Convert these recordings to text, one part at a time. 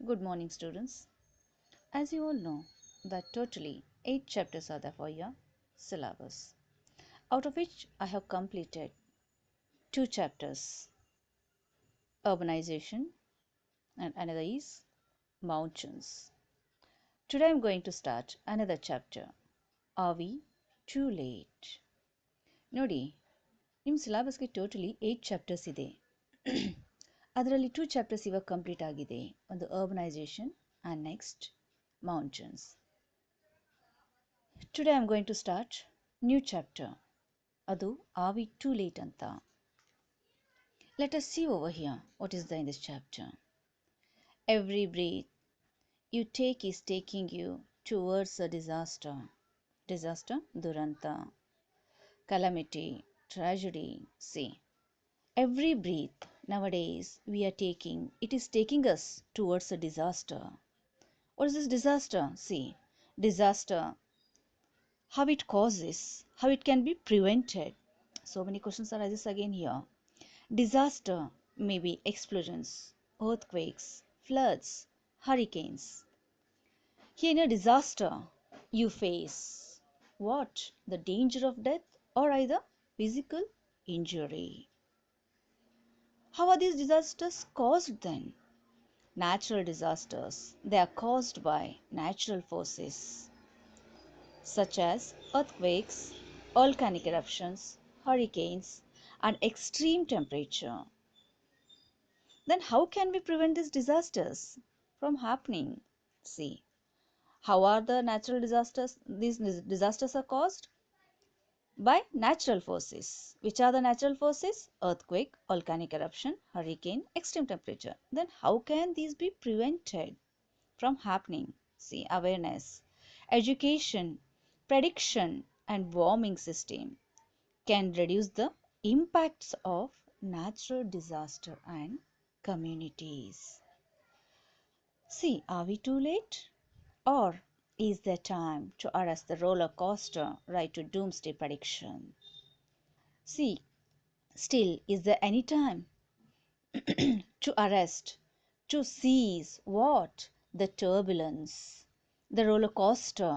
Good morning, students. As you all know, that totally 8 chapters are there for your syllabus, out of which I have completed 2 chapters, urbanization, and another is mountains. Today I am going to start another chapter. Are we too late? ನೋಡಿ, ನಿಮ್ಮ ಸಿಲೆಬಸ್ಗೆ totally 8 chapters ಇದೆ. ಅದರಲ್ಲಿ 2 chapters ಇವಾಗ complete ಆಗಿದೆ. ಒಂದು urbanization and next mountains. Today I am going to start new chapter. ಅದು Are we too late ಅಂತ. Let us see over here what is there in this chapter. Every breath you take is taking you towards a disaster. Disaster, duranta, calamity, tragedy. See, every breath nowadays we are taking, it is taking us towards a disaster. What is this disaster? See, disaster, how it causes, how it can be prevented. So many questions arises again here. Disaster may be explosions, earthquakes, floods, hurricanes. Here in a disaster, you face what? The danger of death or either physical injury. How are these disasters caused then? Natural disasters, they are caused by natural forces such as earthquakes, volcanic eruptions, hurricanes, and extreme temperature. Then how can we prevent these disasters from happening? See, how are the natural disasters? These disasters are caused by natural forces. Which are the natural forces? Earthquake, volcanic eruption, hurricane, extreme temperature. Then how can these be prevented from happening? See, awareness, education, prediction, and warming system can reduce the impacts of natural disaster and communities. See, are we too late? Or is there time to arrest the roller coaster ride to doomsday prediction? See, still, is there any time to arrest, to seize what? The turbulence, the roller coaster.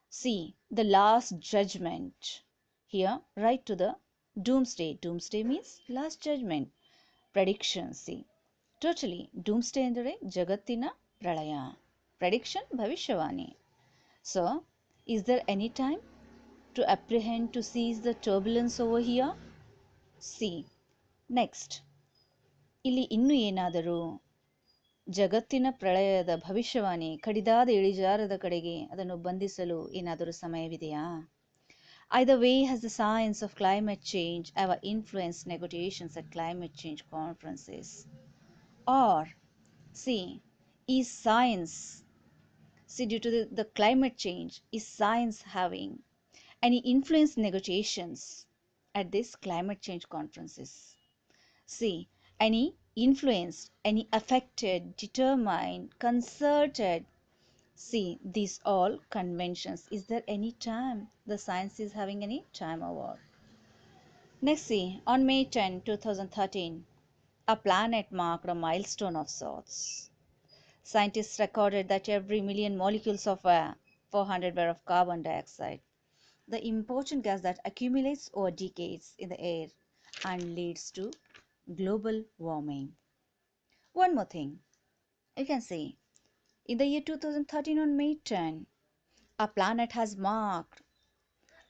See, the last judgment. Here, right to the doomsday. Doomsday means last judgment. Prediction. See, totally doomsday ಅಂದರೆ ಜಗತ್ತಿನ ಪ್ರಳಯ. Prediction, ಭವಿಷ್ಯವಾಣಿ. So, is there any time to apprehend, to seize the turbulence over here? See, next. ಇಲ್ಲಿ ಇನ್ನೂ ಏನಾದರೂ ಜಗತ್ತಿನ ಪ್ರಳಯದ ಭವಿಷ್ಯವಾಣಿ ಕಡಿದಾದ ಇಳಿಜಾರದ ಕಡೆಗೆ ಅದನ್ನು ಬಂಧಿಸಲು ಏನಾದರೂ ಸಮಯವಿದೆಯಾ? Either way, has the science of climate change ever influenced negotiations at climate change conferences? Or, see, is science, see, due to the climate change, is science having any influence negotiations at these climate change conferences? See, any influenced, any affected, determined, concerted. See, these all conventions. Is there any time the science is having any time award? Next, see, on May 10, 2013, a planet marked a milestone of sorts. Scientists recorded that every million molecules of air, 400 were of carbon dioxide, the important gas that accumulates over decades in the air and leads to global warming. One more thing, you can see, in the year 2013 on May 10, our planet has marked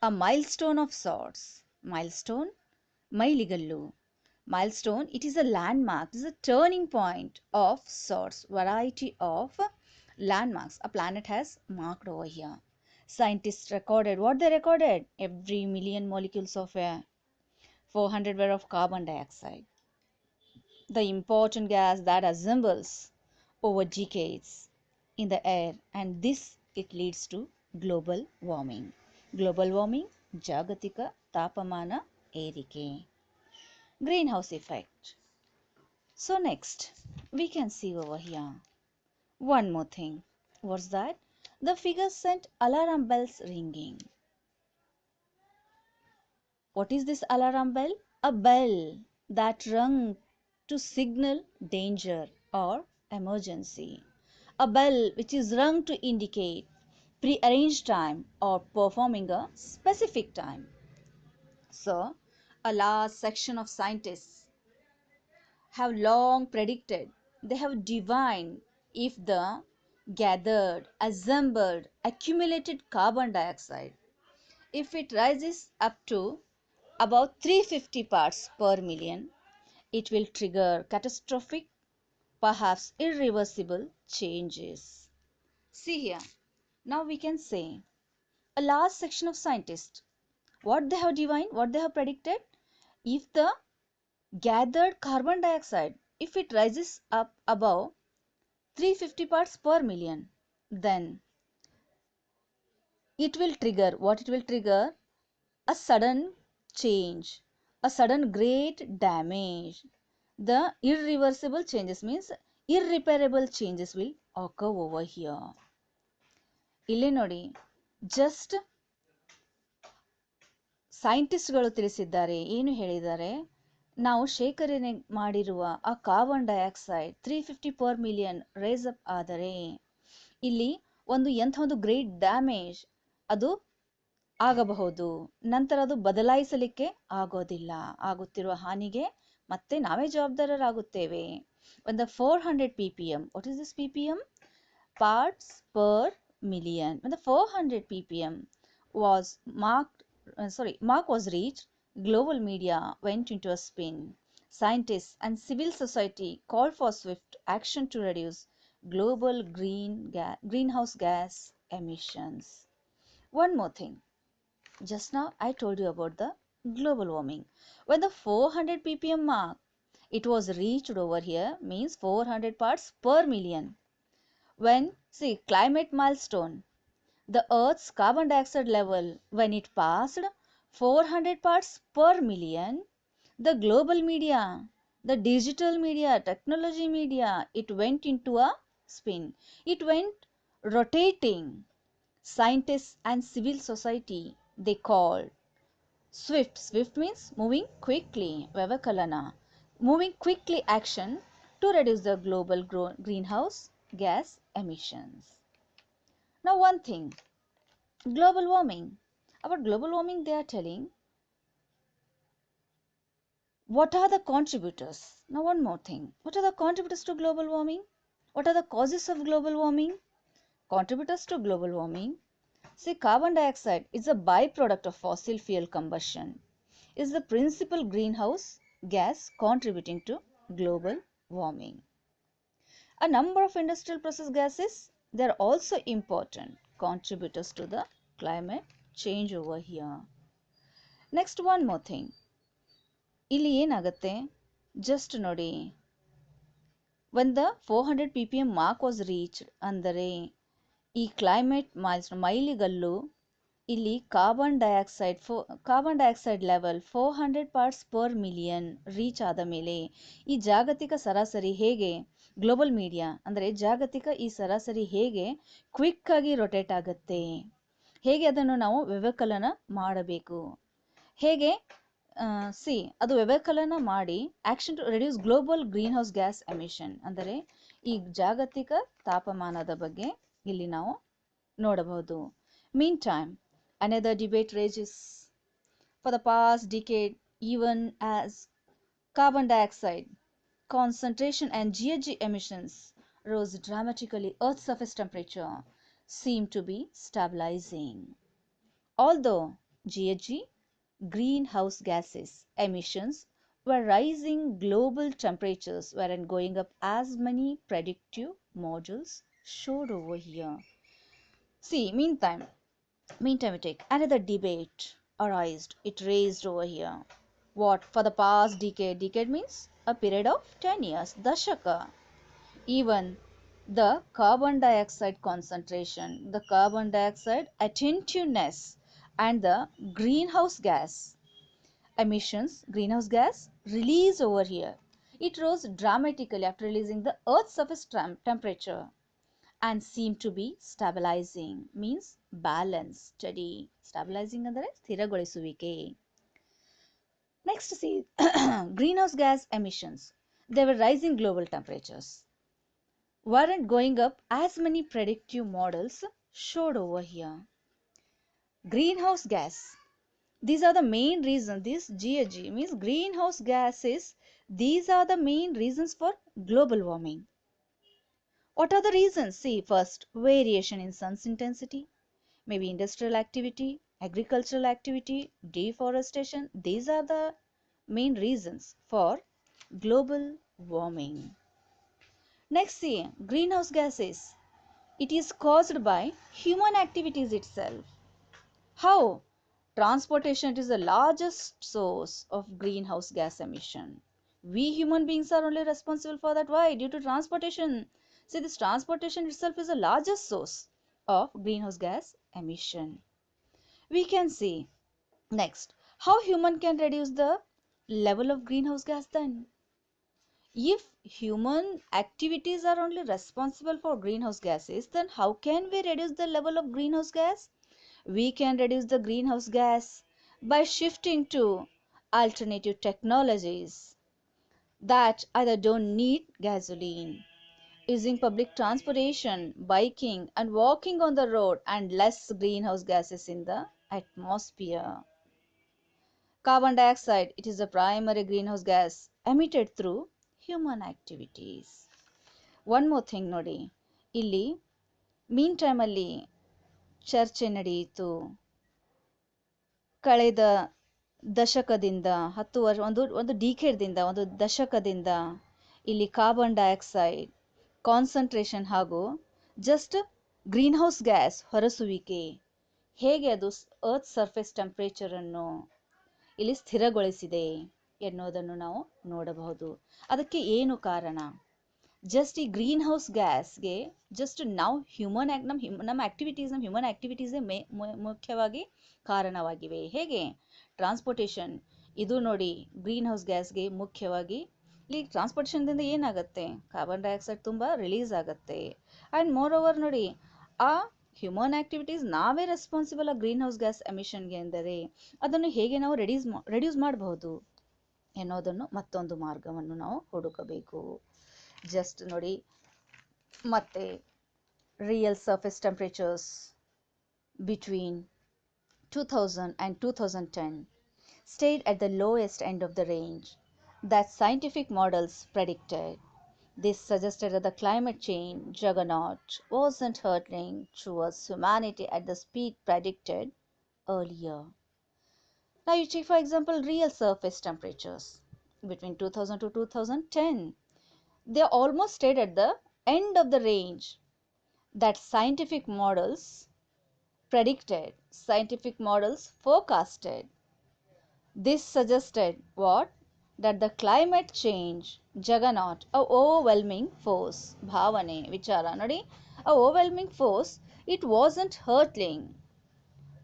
a milestone of sorts. Milestone, ಮೈಲಿಗಲ್ಲು. Milestone, it is a landmark, it is a turning point of sorts, variety of landmarks a planet has marked over here. Scientists recorded what they recorded? Every million molecules of air, 400 were of carbon dioxide, the important gas that assembles over decades in the air, and this it leads to global warming. Global warming, ಜಾಗತಿಕ ತಾಪಮಾನ ಏರಿಕೆ, greenhouse effect. So next, we can see over here one more thing. What's that? The figure sent alarm bells ringing. What is this alarm bell? A bell that rung to signal danger or emergency. A bell which is rung to indicate prearranged time or performing a specific time. So, a large section of scientists have long predicted, they have divined if the gathered, assembled, accumulated carbon dioxide, if it rises up to about 350 parts per million, it will trigger catastrophic, perhaps irreversible changes. See here, now we can say a large section of scientists, what they have divined, what they have predicted, if the gathered carbon dioxide, if it rises up above 350 parts per million, then it will trigger, what it will trigger, a sudden change, a sudden great damage. The irreversible changes means irreparable changes will occur over here. ಇಲ್ಲಿ ನೋಡಿ, just ಸೈಂಟಿಸ್ಟ್ಗಳು ತಿಳಿಸಿದ್ದಾರೆ, ಏನು ಹೇಳಿದ್ದಾರೆ, ನಾವು ಶೇಖರಣೆ ಮಾಡಿರುವ ಆ carbon dioxide 350 per million raise up ಆದರೆ ಇಲ್ಲಿ ಎಂಥ ಒಂದು ಗ್ರೇಟ್ ಡ್ಯಾಮೇಜ್ ಅದು ಆಗಬಹುದು. ನಂತರ ಅದು ಬದಲಾಯಿಸಲಿಕ್ಕೆ ಆಗೋದಿಲ್ಲ. ಆಗುತ್ತಿರುವ ಹಾನಿಗೆ ಮತ್ತೆ ನಾವೇ ಜವಾಬ್ದಾರರಾಗುತ್ತೇವೆ. When the 400 ppm, what is this ppm? Parts per million. When the 400 ppm was mark was reached, global media went into a spin. Scientists and civil society called for swift action to reduce global greenhouse gas emissions. One more thing. Just now I told you about the global warming. When the 400 ppm mark, it was reached over here, means 400 parts per million. When, see, climate milestone, the Earth's carbon dioxide level, when it passed 400 parts per million, the global media, the digital media, technology media, it went into a spin. It went rotating. Scientists and civil society, they called swift means moving quickly, Vyavakalana, moving quickly action to reduce the global greenhouse gas emissions. Now one thing, global warming. About global warming they are telling, what are the contributors? Now one more thing, what are the contributors to global warming? What are the causes of global warming? Contributors to global warming. See, carbon dioxide is a byproduct of fossil fuel combustion, is the principal greenhouse gas contributing to global warming. A number of industrial process gases, they are also important contributors to the climate change over here. Next, one more thing. ಇಲ್ಲಿ ಏನಾಗುತ್ತೆ, just ನೋಡಿ, when the 400 ppm mark was reached, ಅಂದರೆ ಈ climate ಮೈಲಿಗಲ್ಲು ಇಲ್ಲಿ carbon dioxide level 400 parts per million reach ಆದ ಮೇಲೆ ಈ ಜಾಗತಿಕ ಸರಾಸರಿ ಹೇಗೆ, ಗ್ಲೋಬಲ್ ಮೀಡಿಯಾ ಅಂದರೆ ಜಾಗತಿಕ ಈ ಸರಾಸರಿ ಹೇಗೆ ಕ್ವಿಕ್ ಆಗಿ ರೊಟೇಟ್ ಆಗುತ್ತೆ, ಹೇಗೆ ಅದನ್ನು ನಾವು ವ್ಯವಕಲನ ಮಾಡಬೇಕು, ಹೇಗೆ ಅದು ವ್ಯವಕಲನ ಮಾಡಿ action to reduce global greenhouse gas emission, ಅಂದರೆ ಈ ಜಾಗತಿಕ ತಾಪಮಾನದ ಬಗ್ಗೆ ಇಲ್ಲಿ ನಾವು ನೋಡಬಹುದು. Meantime, another debate rages. For the past decade, even as carbon dioxide concentration and GHG emissions rose dramatically, Earth's surface temperature seemed to be stabilizing. Although GHG, greenhouse gases emissions, were rising, global temperatures weren't going up as many predictive models showed over here. See, meantime we take another debate arised. It raised over here. What? For the past decade means a period of 10 years, dashaka. Even the carbon dioxide concentration, the carbon dioxide attentiveness, and the greenhouse gas emissions, greenhouse gas release over here, it rose dramatically after releasing the Earth's surface temperature and seem to be stabilizing, means balance, steady. Stabilizing ಅಂದರೆ ಸ್ಥಿರಗೊಳಿಸುವಿಕೆ. Next, see, greenhouse gas emissions, they were rising global temperatures. weren't going up as many predictive models showed over here. Greenhouse gas. These are the main reasons. This GHG means greenhouse gases. These are the main reasons for global warming. What are the reasons? See, first, variation in sun's intensity, maybe industrial activity, agricultural activity, deforestation. These are the main reasons for global warming. Next, see, greenhouse gases. It is caused by human activities itself. How? Transportation is the largest source of greenhouse gas emission. We human beings are only responsible for that. Why? Due to transportation. See, this transportation itself is the largest source of greenhouse gas emission. We can see next how human can reduce the level of greenhouse gas then. If human activities are only responsible for greenhouse gases, then how can we reduce the level of greenhouse gas? We can reduce the greenhouse gas by shifting to alternative technologies that either don't need gasoline, using public transportation, biking, and walking on the road, and less greenhouse gases in the atmosphere. Carbon dioxide, it is the primary greenhouse gas emitted through human activities. One more thing ನೋಡಿ, ಇಲ್ಲಿ ಮೀನ್ ಟೈಮಲ್ಲಿ ಚರ್ಚೆ ನಡೆಯಿತು. ಕಳೆದ ದಶಕದಿಂದ 10 ವರ್ಷ ಒಂದು ಡಿಕೇಡ್ದಿಂದ ಒಂದು ದಶಕದಿಂದ ಇಲ್ಲಿ ಕಾರ್ಬನ್ ಡೈಆಕ್ಸೈಡ್ ಕಾನ್ಸಂಟ್ರೇಷನ್ ಹಾಗೂ ಜಸ್ಟ್ ಗ್ರೀನ್ ಹೌಸ್ ಗ್ಯಾಸ್ ಹೊರಸುವಿಕೆ ಹೇಗೆ ಅದು ಅರ್ತ್ ಸರ್ಫೇಸ್ ಟೆಂಪರೇಚರ್ ಅನ್ನು ಇಲ್ಲಿ ಸ್ಥಿರಗೊಳಿಸಿದೆ ಎನ್ನುವುದನ್ನು ನಾವು ನೋಡಬಹುದು. ಅದಕ್ಕೆ ಏನು ಕಾರಣ? ಜಸ್ಟ್ ಈ ಗ್ರೀನ್ ಹೌಸ್ ಗ್ಯಾಸ್ಗೆ ಜಸ್ಟ್ ನಾವು ನಮ್ಮ ಹ್ಯೂಮನ್ ಆಕ್ಟಿವಿಟೀಸೇ ಮುಖ್ಯವಾಗಿ ಕಾರಣವಾಗಿವೆ. ಹೇಗೆ? ಟ್ರಾನ್ಸ್ಪೋರ್ಟೇಷನ್, ಇದು ನೋಡಿ ಗ್ರೀನ್ ಹೌಸ್ ಗ್ಯಾಸ್ಗೆ ಮುಖ್ಯವಾಗಿ ಇಲ್ಲಿ ಟ್ರಾನ್ಸ್ಪೋರ್ಟೇಷನ್ದಿಂದ ಏನಾಗುತ್ತೆ? ಕಾರ್ಬನ್ ಡೈಆಕ್ಸೈಡ್ ತುಂಬ ರಿಲೀಸ್ ಆಗುತ್ತೆ. ಆ್ಯಂಡ್ ಮೋರ್ ಓವರ್ ನೋಡಿ, ಆ ಹ್ಯೂಮನ್ ಆಕ್ಟಿವಿಟೀಸ್ ನಾವೇ ರೆಸ್ಪಾನ್ಸಿಬಲ್ ಆ ಗ್ರೀನ್ ಹೌಸ್ ಗ್ಯಾಸ್ ಎಮಿಷನ್ಗೆ ಎಂದರೆ ಅದನ್ನು ಹೇಗೆ ನಾವು ರೆಡ್ಯೂಸ್ ಮಾಡಬಹುದು ಎನ್ನುವುದನ್ನು ಮತ್ತೊಂದು ಮಾರ್ಗವನ್ನು ನಾವು ಹುಡುಕಬೇಕು. ಜಸ್ಟ್ ನೋಡಿ, ಮತ್ತೆ real surface temperatures between 2000 and 2010 stayed at the lowest end of the range that scientific models predicted. This suggested that the climate change juggernaut wasn't hurtling towards humanity at the speed predicted earlier. Now you take for example real surface temperatures between 2000 to 2010. They almost stayed at the end of the range that scientific models predicted, scientific models forecasted. This suggested what? That the climate change juggernaut, a overwhelming force, bhavane, vichara nodi, a overwhelming force, it wasn't hurtling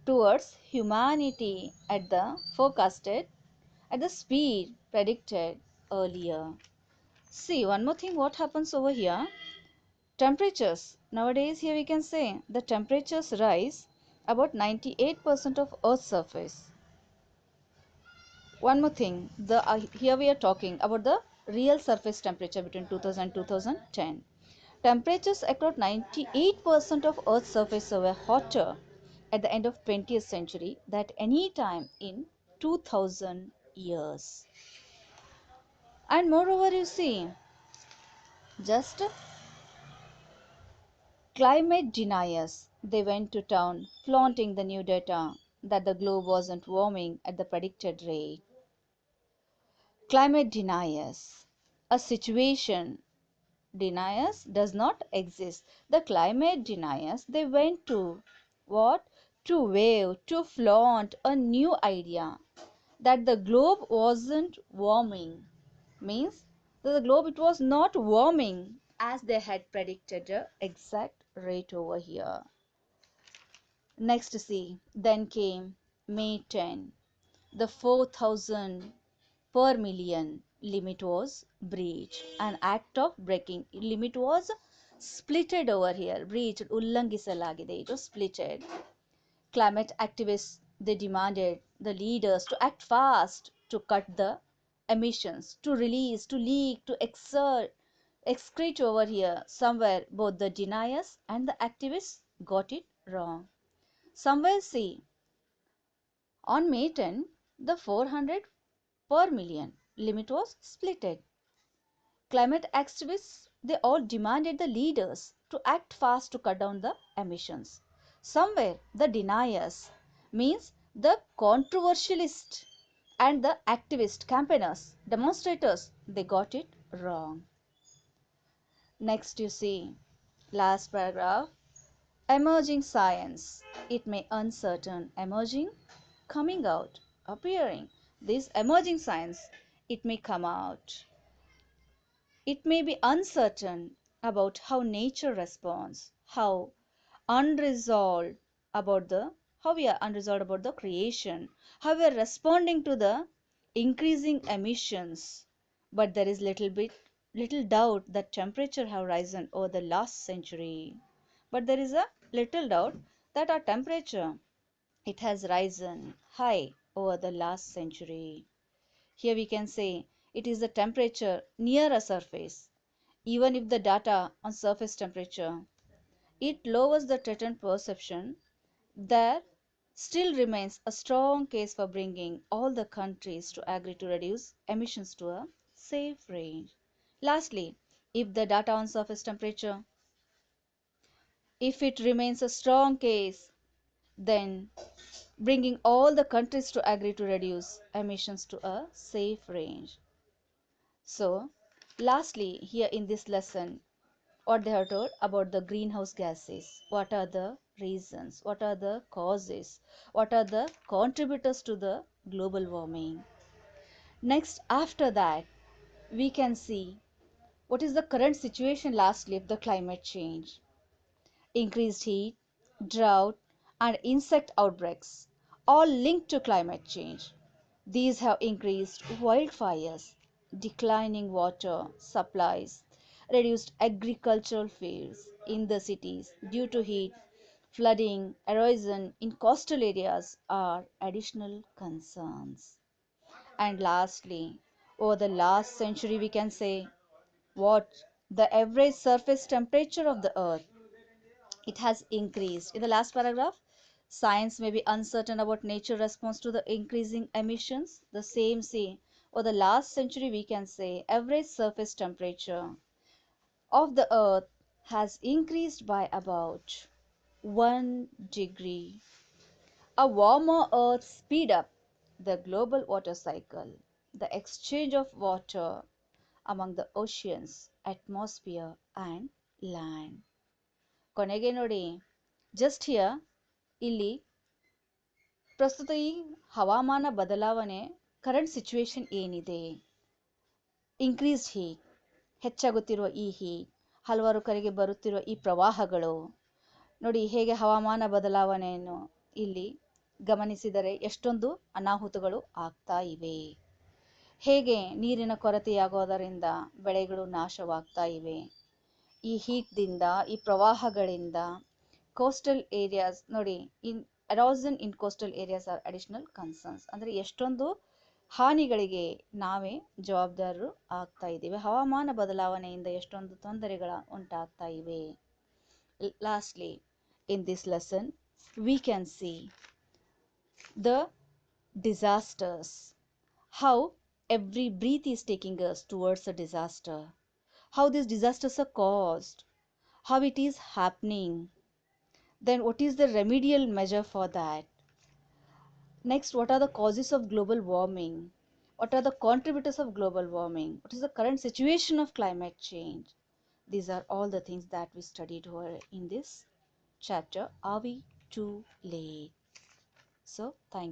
towards humanity at the forecasted, at the speed predicted earlier. See, one more thing, what happens over here? Temperatures. Nowadays, here we can say the temperatures rise about 98% of Earth's surface. One more thing, here we are talking about the real surface temperature between 2000 and 2010. Temperatures across 98% of Earth's surface were hotter at the end of 20th century than any time in 2000 years. And moreover, you see, just climate deniers, they went to town flaunting the new data that the globe wasn't warming at the predicted rate. Climate deniers, a situation deniers does not exist. The climate deniers, they went to what? To wave, to flaunt a new idea that the globe wasn't warming. Means that the globe, it was not warming as they had predicted the exact rate over here. Next, see, then came May 10. The 4,000 per million limit was breached. An act of breaking limit was splitted over here. Breached, ullangisalagide, it was splitted. Climate activists, they demanded the leaders to act fast to cut the emissions, to release, to leak, to exert Excrete over here. Somewhere both the deniers and the activists got it wrong. Somewhere see, on May 10, the 400 per million limit was splitted. Climate activists, they all demanded the leaders to act fast to cut down the emissions. Somewhere the deniers means the controversialists and the activist campaigners, demonstrators, they got it wrong. Next you see, last paragraph, emerging science. It may uncertain, emerging, coming out, appearing. This emerging science, it may come out. It may be uncertain about how nature responds, unresolved how we are unresolved about the creation, how we are responding to the increasing emissions. But there is little doubt that temperature have risen over the last century. But there is a little doubt that our temperature, it has risen high over the last century. Here we can say it is the temperature near a surface. Even if the data on surface temperature, it lowers the threatened perception, there still remains a strong case for bringing all the countries to agree to reduce emissions to a safe range. Lastly, if the data on surface temperature, if it remains a strong case, then bringing all the countries to agree to reduce emissions to a safe range. So, lastly, here in this lesson, what they have told about the greenhouse gases, what are the reasons, what are the causes, what are the contributors to the global warming. Next, after that, we can see what is the current situation lastly of the climate change. Increased heat, drought, and insect outbreaks, all linked to climate change. These have increased wildfires, declining water supplies, reduced agricultural fields in the cities due to heat, flooding, erosion in coastal areas are additional concerns. And lastly, over the last century, we can say what the average surface temperature of the earth, it has increased. In the last paragraph, science may be uncertain about nature response to the increasing emissions. The same say, over the last century we can say average surface temperature of the earth has increased by about 1 degree. A warmer earth speed up the global water cycle, the exchange of water among the oceans, atmosphere and land. ಕೊನೆಗೆ ನೋಡಿ just here ಇಲ್ಲಿ ಪ್ರಸ್ತುತ ಈ ಹವಾಮಾನ ಬದಲಾವಣೆ current situation ಏನಿದೆ, increased heat, ಹೆಚ್ಚಾಗುತ್ತಿರುವ ಈ ಹೀಟ್, ಹಲವಾರು ಕರೆಗೆ ಬರುತ್ತಿರುವ ಈ ಪ್ರವಾಹಗಳು, ನೋಡಿ ಹೇಗೆ ಹವಾಮಾನ ಬದಲಾವಣೆಯನ್ನು ಇಲ್ಲಿ ಗಮನಿಸಿದರೆ ಎಷ್ಟೊಂದು ಅನಾಹುತಗಳು ಆಗ್ತಾ ಇವೆ, ಹೇಗೆ ನೀರಿನ ಕೊರತೆಯಾಗೋದರಿಂದ ಬೆಳೆಗಳು ನಾಶವಾಗ್ತಾ ಇವೆ, ಈ ಹೀಟ್ದಿಂದ, ಈ ಪ್ರವಾಹಗಳಿಂದ ಕೋಸ್ಟಲ್ ಏರಿಯಾಸ್ ನೋಡಿ, erosion in coastal areas are additional concerns. ಅಂದರೆ ಎಷ್ಟೊಂದು ಹಾನಿಗಳಿಗೆ ನಾವೇ ಜವಾಬ್ದಾರರು ಆಗ್ತಾ ಇದ್ದೀವಿ, ಹವಾಮಾನ ಬದಲಾವಣೆಯಿಂದ ಎಷ್ಟೊಂದು ತೊಂದರೆಗಳ ಉಂಟಾಗ್ತಾ ಇವೆ. Lastly, in this lesson we can see the disasters, how every breath is taking us towards a disaster, how these disasters are caused, how it is happening, then what is the remedial measure for that. Next, what are the causes of global warming, what are the contributors of global warming, what is the current situation of climate change. These are all the things that we studied over in this chapter, Are We Too Late? So thank you.